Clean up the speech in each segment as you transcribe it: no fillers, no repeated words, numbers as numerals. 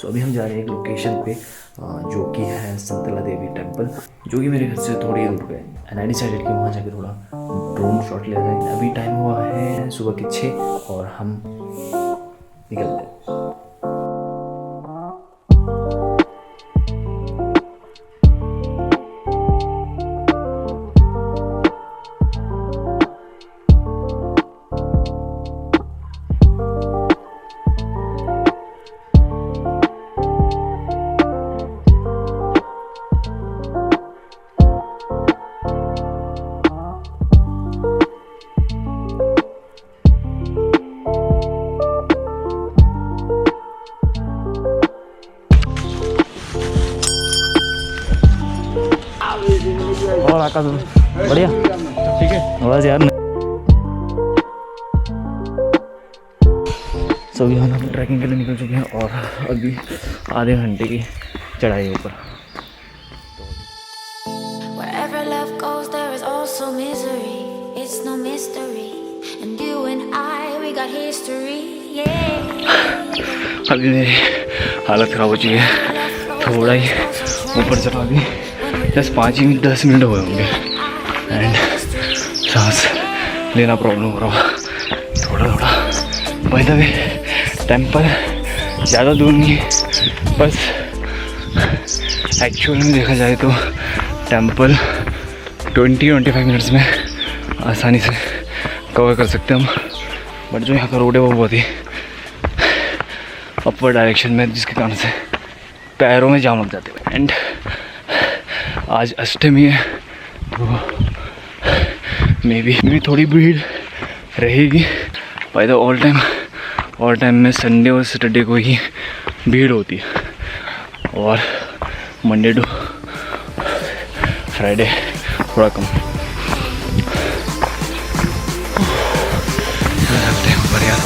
सो अभी हम जा रहे हैं एक लोकेशन पे जो कि है संतला देवी टेम्पल, जो कि मेरे घर से थोड़ी दूर पे है। एंड आई डिसाइडेड कि वहाँ जाके थोड़ा ड्रोन शॉट लिया जाए। अभी टाइम हुआ है सुबह के 6 और हम निकलते हैं। और आकाश बढ़िया ठीक है बस यार। सभी हम ट्रैकिंग के लिए निकल चुके हैं और अभी आधे घंटे की चढ़ाई है ऊपर। अभी मेरी हालत ख़राब हो चुकी है, थोड़ा ही ऊपर चढ़ा दी, बस 5-10 मिनट हुए होंगे एंड सांस लेना प्रॉब्लम हो रहा थोड़ा। बाय द वे टेम्पल ज़्यादा दूर नहीं है, बस एक्चुअल में देखा जाए तो टेम्पल 20-25 मिनट्स में आसानी से कवर कर सकते हैं हम। बट जो यहाँ का रोड है वो बहुत ही अपवर्ड डायरेक्शन में, जिसके कारण से पैरों में जाम लग जाते हैं। एंड आज अष्टमी है तो मे बी थोड़ी भीड़ रहेगी। बाय द ऑल टाइम में संडे और सैटरडे को ही भीड़ होती है और मंडे टू फ्राइडे थोड़ा कम। सकते हैं ऊपर यार,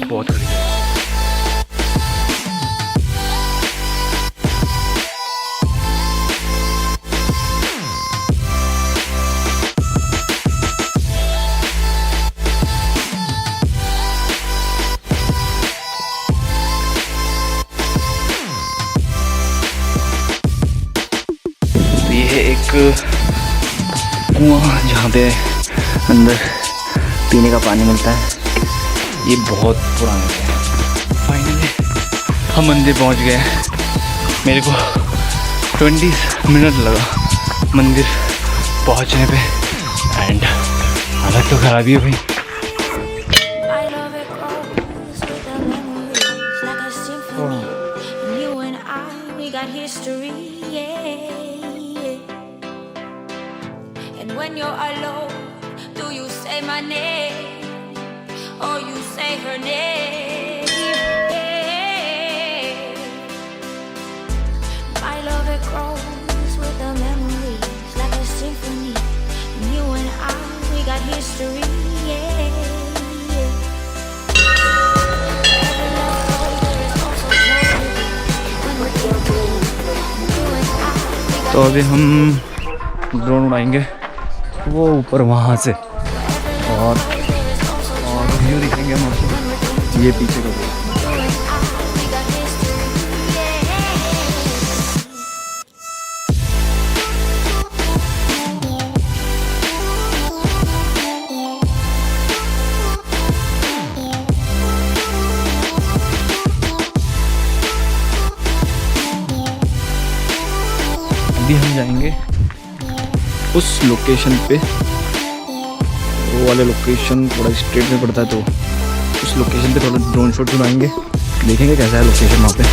बहुत बड़ी एक कुआं जहाँ पे अंदर पीने का पानी मिलता है। ये बहुत पुराना है। फाइनली हम मंदिर पहुँच गए। मेरे को 20 मिनट लगा मंदिर पहुँचने पे एंड हालत तो ख़राब ही हुई। When you're alone, do you say my name or you say her name? My love, it grows with the memories like a symphony. And you and I, we got history. तो अभी हम drone उड़ाएंगे वो ऊपर वहाँ से और view दिखेंगे हम आपको। ये पीछे का अभी हम जाएंगे उस लोकेशन पे। वो वाला लोकेशन थोड़ा स्ट्रेट में पड़ता है तो उस लोकेशन पे थोड़ा ड्रोन शॉट उड़ाएंगे, देखेंगे कैसा है लोकेशन वहाँ पे।